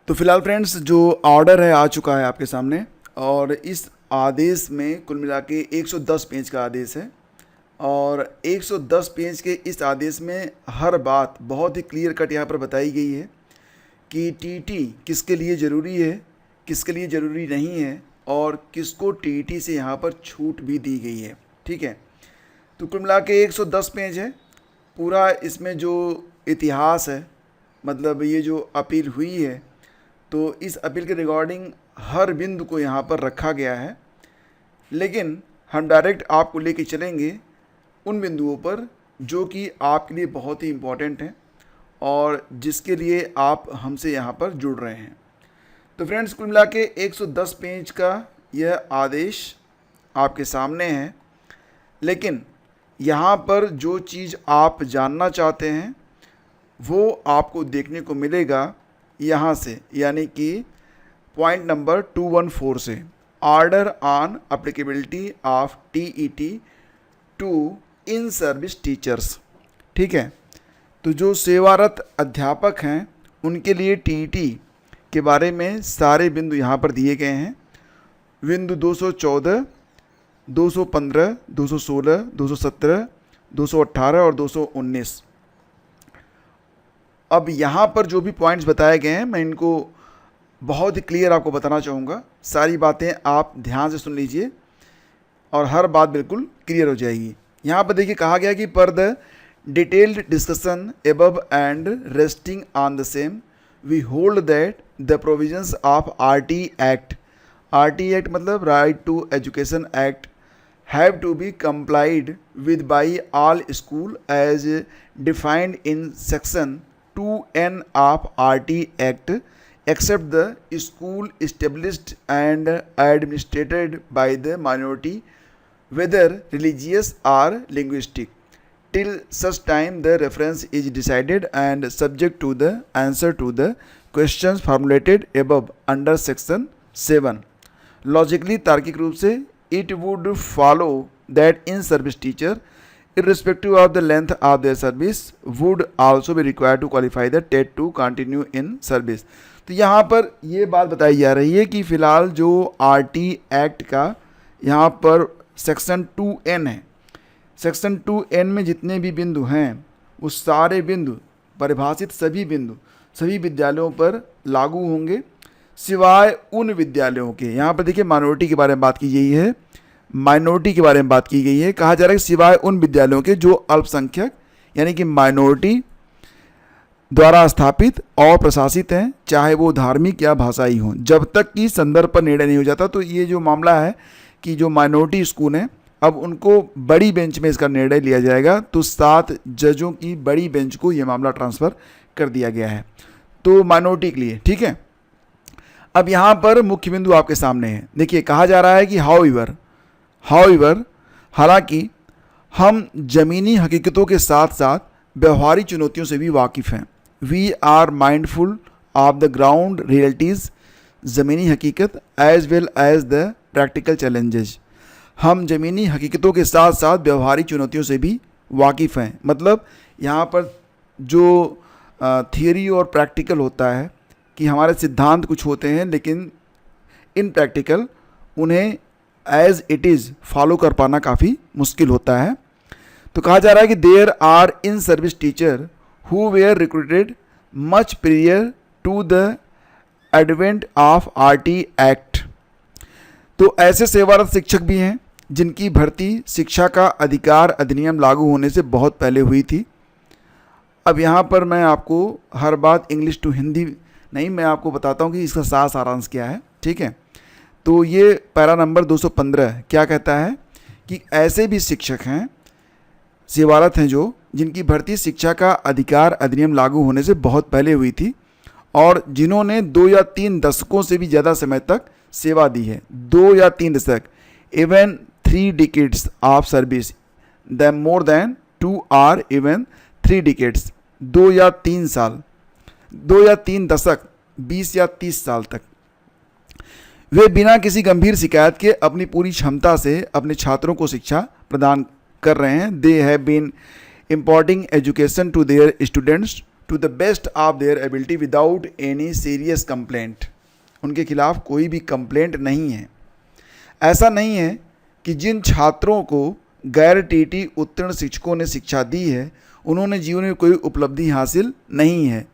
तो फिलहाल फ्रेंड्स जो ऑर्डर है आ चुका है आपके सामने, और इस आदेश में कुल मिला के 110 पेज का आदेश है। और 110 पेज के इस आदेश में हर बात बहुत ही क्लियर कट यहाँ पर बताई गई है कि टीटी किसके लिए ज़रूरी है, किसके लिए ज़रूरी नहीं है, और किसको टीटी से यहाँ पर छूट भी दी गई है। ठीक है, तो कुल मिला के 110 पेज है पूरा। इसमें जो इतिहास है, मतलब ये जो अपील हुई है, तो इस अपील के रिगार्डिंग हर बिंदु को यहाँ पर रखा गया है। लेकिन हम डायरेक्ट आपको लेके चलेंगे उन बिंदुओं पर जो कि आपके लिए बहुत ही इम्पोर्टेंट हैं और जिसके लिए आप हमसे यहाँ पर जुड़ रहे हैं। तो फ्रेंड्स, कुल मिला के 110 पेज का यह आदेश आपके सामने है। लेकिन यहाँ पर जो चीज़ आप जानना चाहते हैं वो आपको देखने को मिलेगा यहाँ से, यानी कि पॉइंट नंबर 214 से, order on applicability of TET to in service teachers. ठीक है, तो जो सेवारत अध्यापक हैं उनके लिए टीईटी के बारे में सारे बिंदु यहाँ पर दिए गए हैं। बिंदु 214, 215, 216, 217, 218 और 219। अब यहाँ पर जो भी पॉइंट्स बताए गए हैं मैं इनको बहुत ही क्लियर आपको बताना चाहूँगा। सारी बातें आप ध्यान से सुन लीजिए और हर बात बिल्कुल क्लियर हो जाएगी। यहाँ पर देखिए कहा गया कि per the detailed discussion above and resting on the same we hold that the provisions of RT act मतलब right to education act have to be complied with by all school as defined in section 2N of RT Act except the school established and administered by the minority, whether religious or linguistic, till such time the reference is decided and subject to the answer to the questions formulated above under section 7। Logically तार्किक रूप से it would follow that in service teacher, irrespective of the length of their service, would also be required to qualify the TET to continue in service। तो यहाँ पर ये बात बताई जा रही है कि फ़िलहाल जो आरटी एक्ट का यहाँ पर सेक्शन 2N है, सेक्शन 2N में जितने भी बिंदु हैं वो सारे बिंदु परिभाषित सभी बिंदु सभी विद्यालयों पर लागू होंगे, सिवाय उन विद्यालयों के। यहाँ पर देखिए माइनॉरिटी के बारे में बात की गई है, माइनॉरिटी के बारे में बात की गई है। कहा जा रहा है कि सिवाय उन विद्यालयों के जो अल्पसंख्यक यानी कि माइनॉरिटी द्वारा स्थापित और प्रशासित हैं, चाहे वो धार्मिक या भाषाई हों, जब तक कि संदर्भ पर निर्णय नहीं हो जाता। तो ये जो मामला है कि जो माइनॉरिटी स्कूल हैं अब उनको बड़ी बेंच में इसका निर्णय लिया जाएगा। तो 7 जजों की बड़ी बेंच को ये मामला ट्रांसफ़र कर दिया गया है, तो माइनॉरिटी के लिए। ठीक है, अब यहाँ पर मुख्य बिंदु आपके सामने है। देखिए कहा जा रहा है कि हाउएवर हालांकि हम ज़मीनी हकीकतों के साथ साथ व्यवहारिक चुनौतियों से भी वाकिफ़ हैं। We are mindful of the ground realities, ज़मीनी हकीकत as well as the practical challenges. हम ज़मीनी हकीकतों के साथ साथ व्यवहारिक चुनौतियों से भी वाकिफ़ हैं। मतलब यहाँ पर जो थियरी और प्रैक्टिकल होता है कि हमारे सिद्धांत कुछ होते हैं लेकिन इन प्रैक्टिकल उन्हें एज इट इज़ फॉलो कर पाना काफ़ी मुश्किल होता है। तो कहा जा रहा है कि there are in service teacher who were recruited much prior to the advent of RT act. तो ऐसे सेवारत शिक्षक भी हैं जिनकी भर्ती शिक्षा का अधिकार अधिनियम लागू होने से बहुत पहले हुई थी। अब यहाँ पर मैं आपको हर बात इंग्लिश टू हिंदी नहीं, मैं आपको बताता हूँ कि इसका सारांश क्या है। ठीक है, तो ये पैरा नंबर 215 क्या कहता है कि ऐसे भी शिक्षक हैं, सेवारत हैं जो जिनकी भर्ती शिक्षा का अधिकार अधिनियम लागू होने से बहुत पहले हुई थी और जिन्होंने 2 या 3 दशकों से भी ज़्यादा समय तक सेवा दी है। 2 या 3 दशक, even 3 decades of service, the more than 2 or even 3 decades, 2 या 3 साल, 2 या 3 दशक, 20 या 30 साल तक वे बिना किसी गंभीर शिकायत के अपनी पूरी क्षमता से अपने छात्रों को शिक्षा प्रदान कर रहे हैं। They have been imparting education to their students to the best of their ability without any serious complaint. उनके खिलाफ कोई भी कंप्लेंट नहीं है। ऐसा नहीं है कि जिन छात्रों को गैर टीटी उत्तीर्ण शिक्षकों ने शिक्षा दी है उन्होंने जीवन में कोई उपलब्धि हासिल नहीं है।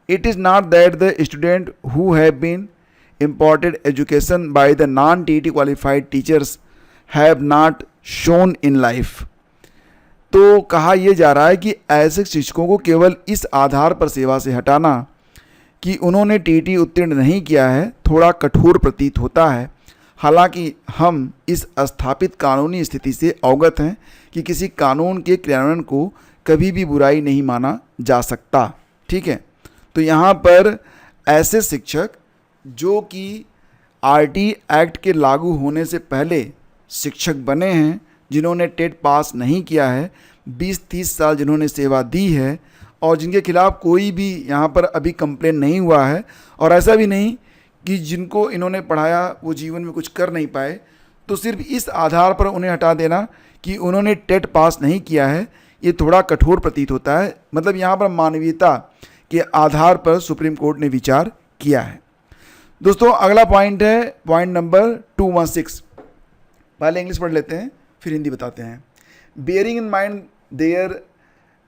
It is not that the student who have been imparted education by the non-TET qualified teachers have not shown in life। तो कहा यह जा रहा है कि ऐसे शिक्षकों को केवल इस आधार पर सेवा से हटाना कि उन्होंने टीटी उत्तीर्ण नहीं किया है थोड़ा कठोर प्रतीत होता है। हालांकि हम इस स्थापित कानूनी स्थिति से अवगत हैं कि किसी कानून के क्रियान्वयन को कभी भी बुराई नहीं माना जा सकता। ठीक है, तो यहाँ पर ऐसे शिक्षक जो कि आरटी एक्ट के लागू होने से पहले शिक्षक बने हैं, जिन्होंने टेट पास नहीं किया है, 20-30 साल जिन्होंने सेवा दी है और जिनके खिलाफ कोई भी यहाँ पर अभी कंप्लेन नहीं हुआ है, और ऐसा भी नहीं कि जिनको इन्होंने पढ़ाया वो जीवन में कुछ कर नहीं पाए, तो सिर्फ इस आधार पर उन्हें हटा देना कि उन्होंने टेट पास नहीं किया है, ये थोड़ा कठोर प्रतीत होता है। मतलब यहाँ पर मानवीयता के आधार पर सुप्रीम कोर्ट ने विचार किया है। दोस्तों अगला पॉइंट है पॉइंट नंबर 216। पहले इंग्लिश पढ़ लेते हैं फिर हिंदी बताते हैं। Bearing in mind their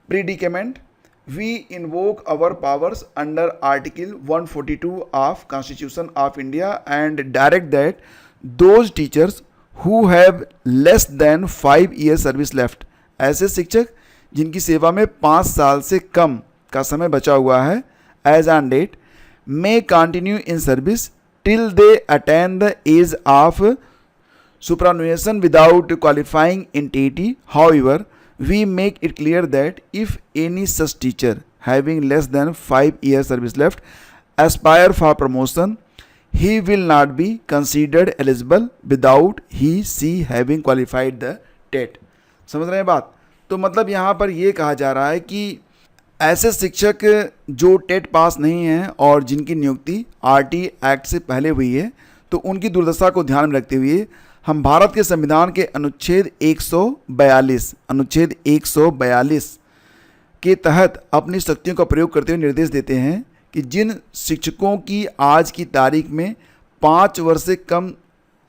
predicament we invoke our powers under article 142 of constitution of India and direct that those teachers who have less than 5 year service left. ऐसे शिक्षक जिनकी सेवा में 5 साल से कम का समय बचा हुआ है as on date may continue in service till they attain the age of superannuation without qualifying in TET. However, we make it clear that if any such teacher having less than 5 years service left aspire for promotion, he will not be considered eligible without he having qualified the TET। समझ रहे हैं बात? तो मतलब यहाँ पर ये कहा जा रहा है कि ऐसे शिक्षक जो टेट पास नहीं हैं और जिनकी नियुक्ति आरटी एक्ट से पहले हुई है, तो उनकी दुर्दशा को ध्यान में रखते हुए हम भारत के संविधान के अनुच्छेद 142 के तहत अपनी शक्तियों का प्रयोग करते हुए निर्देश देते हैं कि जिन शिक्षकों की आज की तारीख में 5 वर्ष से कम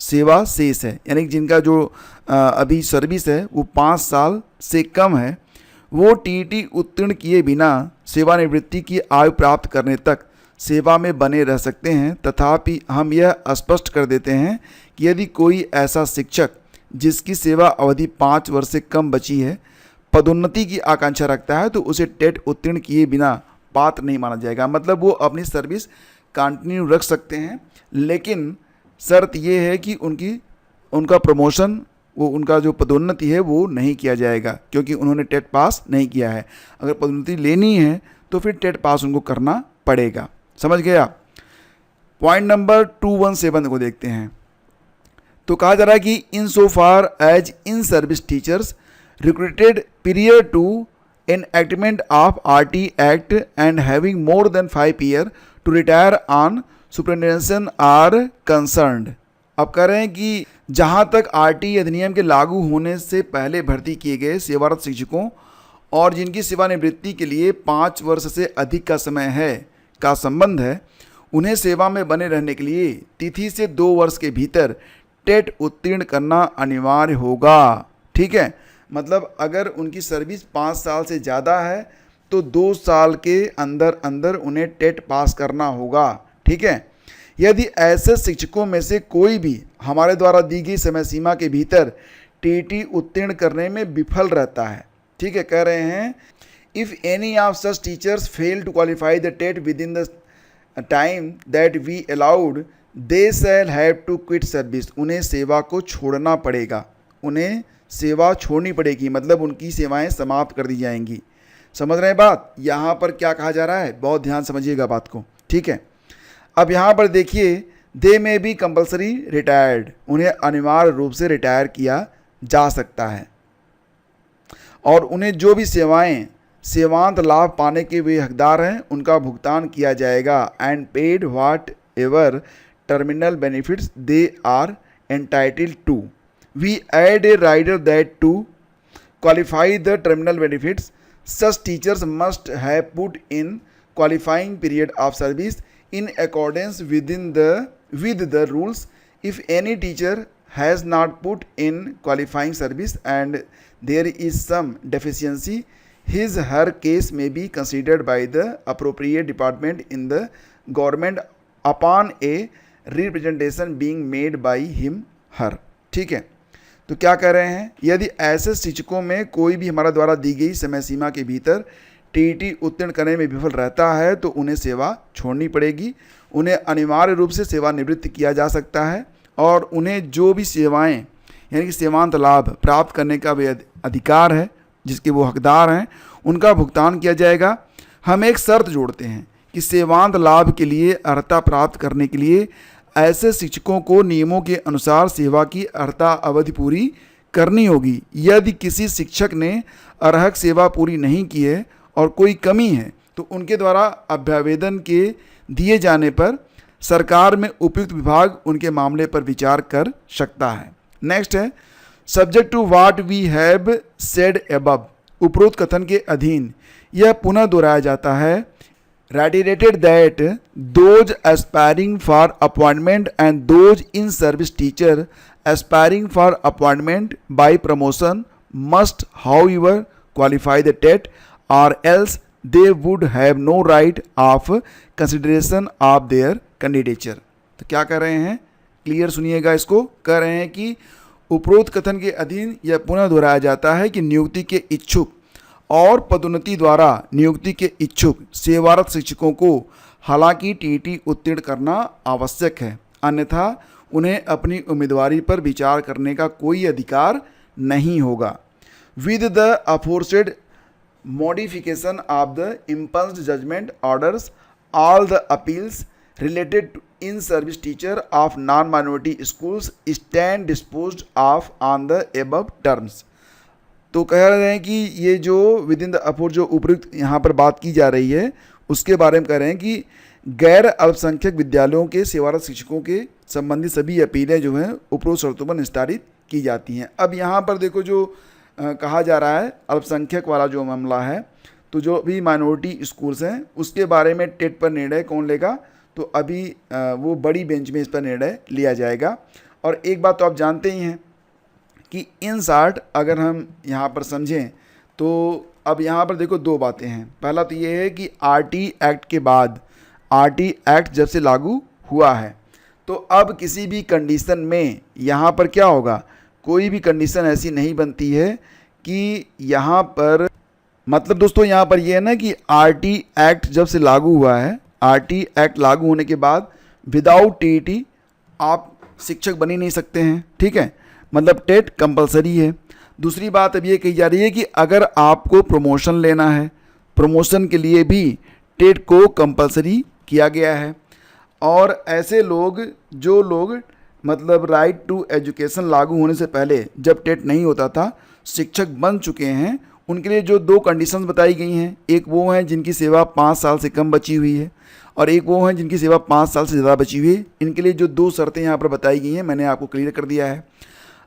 सेवा शेष है, यानी कि जिनका जो अभी सर्विस है वो 5 साल से कम है, वो टीटी उत्तीर्ण किए बिना सेवानिवृत्ति की आयु प्राप्त करने तक सेवा में बने रह सकते हैं। तथापि हम यह स्पष्ट कर देते हैं कि यदि कोई ऐसा शिक्षक जिसकी सेवा अवधि 5 वर्ष से कम बची है पदोन्नति की आकांक्षा रखता है तो उसे टेट उत्तीर्ण किए बिना पात्र नहीं माना जाएगा। मतलब वो अपनी सर्विस कंटिन्यू रख सकते हैं, लेकिन शर्त ये है कि उनका प्रमोशन, वो उनका जो पदोन्नति है वो नहीं किया जाएगा क्योंकि उन्होंने टेट पास नहीं किया है। अगर पदोन्नति लेनी है तो फिर टेट पास उनको करना पड़ेगा। समझ गया? पॉइंट नंबर 217 को देखते हैं। तो कहा जा रहा है कि in so far as in service teachers recruited prior to enactment of RT act and having more than 5 year to retire on superannuation are concerned. अब कह रहे हैं कि जहां तक आरटी अधिनियम के लागू होने से पहले भर्ती किए गए सेवारत शिक्षकों और जिनकी सेवानिवृत्ति के लिए 5 वर्ष से अधिक का समय है का संबंध है, उन्हें सेवा में बने रहने के लिए तिथि से 2 वर्ष के भीतर टेट उत्तीर्ण करना अनिवार्य होगा। ठीक है, मतलब अगर उनकी सर्विस 5 साल से ज़्यादा है तो 2 साल के अंदर अंदर उन्हें टेट पास करना होगा। ठीक है, यदि ऐसे शिक्षकों में से कोई भी हमारे द्वारा दी गई समय सीमा के भीतर टीटी उत्तीर्ण करने में विफल रहता है, ठीक है, कह रहे हैं if any of such teachers fail to qualify the TET within the time that we allowed they shall have to quit service. उन्हें सेवा को छोड़ना पड़ेगा, उन्हें सेवा छोड़नी पड़ेगी, मतलब उनकी सेवाएं समाप्त कर दी जाएंगी। समझ रहे हैं बात? यहाँ पर क्या कहा जा रहा है, बहुत ध्यान समझिएगा बात को। ठीक है, अब यहाँ पर देखिए, दे में बी कंपल्सरी रिटायर्ड, उन्हें अनिवार्य रूप से रिटायर किया जा सकता है और उन्हें जो भी सेवांत लाभ पाने के वे हकदार हैं उनका भुगतान किया जाएगा। And paid whatever terminal benefits they are entitled to. We add a rider that to qualify the terminal benefits Such teachers must have put in qualifying period of service in accordance with the rules. If any teacher has not put in qualifying service and there is some deficiency, his her case may be considered by the appropriate department in the government upon a representation being made by him her. ठीक है, तो क्या कह रहे हैं, यदि ऐसे शिक्षकों में कोई भी हमारा द्वारा दी गई समय सीमा के भीतर टीईटी उत्तीर्ण करने में विफल रहता है तो उन्हें सेवा छोड़नी पड़ेगी। उन्हें अनिवार्य रूप से सेवानिवृत्त किया जा सकता है और उन्हें जो भी सेवाएं यानी कि सेवांत लाभ प्राप्त करने का भी अधिकार है, जिसके वो हकदार हैं, उनका भुगतान किया जाएगा। हम एक शर्त जोड़ते हैं कि सेवांत लाभ के लिए अर्हता प्राप्त करने के लिए ऐसे शिक्षकों को नियमों के अनुसार सेवा की अर्हता अवधि पूरी करनी होगी। यदि किसी शिक्षक ने अर्हक सेवा पूरी नहीं की है और कोई कमी है तो उनके द्वारा अभ्यावेदन के दिए जाने पर सरकार में उपयुक्त विभाग उनके मामले पर विचार कर सकता है। नेक्स्ट है, subject to what we have said above, उपरोक्त कथन के अधीन यह पुनः दोहराया जाता है, reiterated that those aspiring for appointment and those in service teacher aspiring for appointment by promotion must however qualify the TET or else they would have no right of consideration of their candidature। तो क्या कर रहे हैं, clear सुनिएगा इसको। कह रहे हैं कि उपरोक्त कथन के अधीन यह पुनः दोहराया जाता है कि नियुक्ति के इच्छुक और पदोन्नति द्वारा नियुक्ति के इच्छुक सेवारत शिक्षकों को हालांकि टीईटी उत्तीर्ण करना आवश्यक है, अन्यथा उन्हें अपनी उम्मीदवारी पर विचार करने का कोई अधिकार नहीं होगा। With the aforesaid modification of the impugned judgment orders all the appeals related to in service teacher of non minority schools stand disposed of on the above terms. तो कह रहे हैं कि ये जो विद इन द अफोर्ड जो उपयुक्त यहाँ पर बात की जा रही है उसके बारे में कह रहे हैं कि गैर अल्पसंख्यक विद्यालयों के सेवारत शिक्षकों के संबंधी सभी अपीलें जो हैं उपरोक्त शर्तों पर निस्तारित की जाती हैं। अब यहाँ पर देखो जो कहा जा रहा है अल्पसंख्यक वाला जो मामला है, तो जो भी माइनॉरिटी स्कूल्स हैं उसके बारे में टेट पर निर्णय कौन लेगा, तो अभी वो बड़ी बेंच में इस पर निर्णय लिया जाएगा। और एक बात तो आप जानते ही हैं कि इन शॉर्ट अगर हम यहाँ पर समझें तो अब यहाँ पर देखो दो बातें हैं। पहला तो ये है कि आरटी एक्ट के बाद, आरटी एक्ट जब से लागू हुआ है तो अब किसी भी कंडीशन में यहाँ पर क्या होगा, कोई भी कंडीशन ऐसी नहीं बनती है कि यहाँ पर मतलब दोस्तों यहाँ पर ये है ना कि आरटी एक्ट जब से लागू हुआ है, आरटी एक्ट लागू होने के बाद विदाउट टीईटी आप शिक्षक बन ही नहीं सकते हैं। ठीक है, मतलब टेट कंपलसरी है। दूसरी बात अब ये कही जा रही है कि अगर आपको प्रमोशन लेना है, प्रमोशन के लिए भी टेट को कंपलसरी किया गया है। और ऐसे लोग जो लोग मतलब राइट टू एजुकेशन लागू होने से पहले जब टेट नहीं होता था शिक्षक बन चुके हैं, उनके लिए जो दो कंडीशंस बताई गई हैं, एक वो हैं जिनकी सेवा 5 साल से कम बची हुई है और एक वो हैं जिनकी सेवा 5 साल से ज़्यादा बची हुई है। इनके लिए जो दो शर्तें यहाँ पर बताई गई हैं मैंने आपको क्लियर कर दिया है।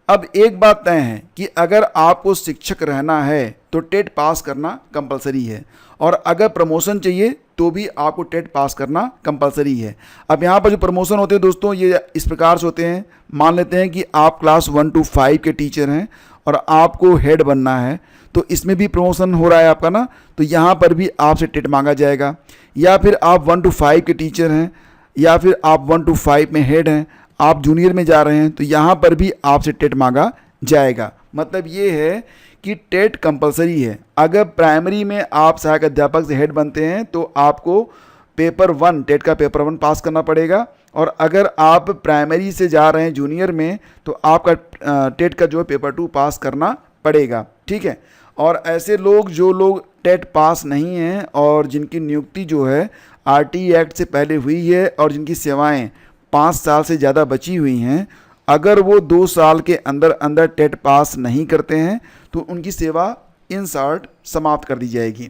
अब एक बात तय है कि अगर आपको शिक्षक रहना है तो टेट पास करना कंपलसरी है और अगर प्रमोशन चाहिए तो भी आपको टेट पास करना कंपलसरी है। अब यहाँ पर जो प्रमोशन होते हैं दोस्तों ये इस प्रकार से होते हैं, मान लेते हैं कि आप क्लास 1 to 5 के टीचर हैं और आपको हेड बनना है तो इसमें भी प्रमोशन हो रहा है आपका ना, तो यहाँ पर भी आपसे टेट मांगा जाएगा। या फिर आप 1 to 5 के टीचर हैं या फिर आप 1 to 5 में हेड हैं, आप जूनियर में जा रहे हैं तो यहाँ पर भी आपसे टेट मांगा जाएगा। मतलब ये है कि टेट कंपलसरी है। अगर प्राइमरी में आप सहायक अध्यापक से हेड बनते हैं तो आपको पेपर 1 टेट का पेपर 1 पास करना पड़ेगा और अगर आप प्राइमरी से जा रहे हैं जूनियर में तो आपका टेट का जो है पेपर 2 पास करना पड़ेगा। ठीक है, और ऐसे लोग जो लोग टेट पास नहीं हैं और जिनकी नियुक्ति जो है आरटी एक्ट से पहले हुई है और जिनकी सेवाएं 5 साल से ज़्यादा बची हुई हैं, अगर वो 2 साल के अंदर अंदर टेट पास नहीं करते हैं तो उनकी सेवा इन शॉर्ट समाप्त कर दी जाएगी।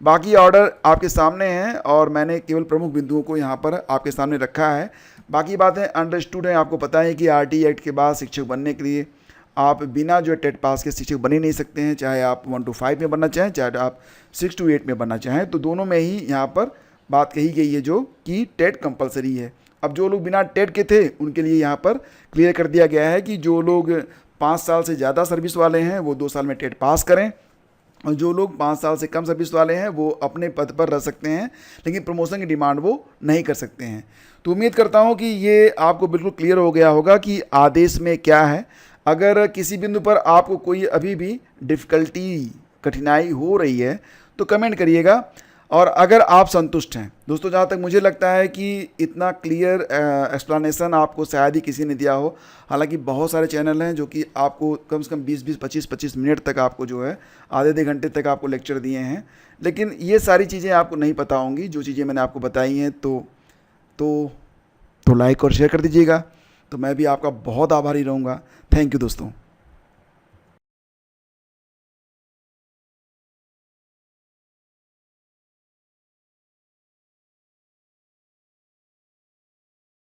बाकी ऑर्डर आपके सामने हैं और मैंने केवल प्रमुख बिंदुओं को यहाँ पर आपके सामने रखा है। बाकी बातें अंडरस्टूड हैं। आपको पता है कि आरटी एक्ट के बाद शिक्षक बनने के लिए आप बिना जो है टेट पास के शिक्षक बन ही नहीं सकते हैं, चाहे आप 1 to 5 में बनना चाहें, चाहे आप 6 to 8 में बनना चाहें। तो दोनों में ही यहाँ पर बात कही गई है जो कि टेट कंपलसरी है। अब जो लोग बिना टेट के थे उनके लिए यहाँ पर क्लियर कर दिया गया है कि जो लोग 5 साल से ज़्यादा सर्विस वाले हैं वो 2 साल में टेट पास करें, और जो लोग 5 साल से कम सर्विस वाले हैं वो अपने पद पर रह सकते हैं, लेकिन प्रमोशन की डिमांड वो नहीं कर सकते हैं। तो उम्मीद करता हूँ कि ये आपको बिल्कुल क्लियर हो गया होगा कि आदेश में क्या है। अगर किसी बिंदु पर आपको कोई अभी भी डिफ़िकल्टी, कठिनाई हो रही है तो कमेंट करिएगा, और अगर आप संतुष्ट हैं दोस्तों, जहाँ तक मुझे लगता है कि इतना क्लियर एक्सप्लेनेशन आपको शायद ही किसी ने दिया हो। हालांकि बहुत सारे चैनल हैं जो कि आपको कम से कम 20-20, 25-25 मिनट तक आपको जो है आधे घंटे तक आपको लेक्चर दिए हैं, लेकिन ये सारी चीज़ें आपको नहीं पता होंगी जो चीज़ें मैंने आपको बताई हैं। तो लाइक और शेयर कर दीजिएगा। तो मैं भी आपका बहुत आभारी रहूँगा। थैंक यू दोस्तों।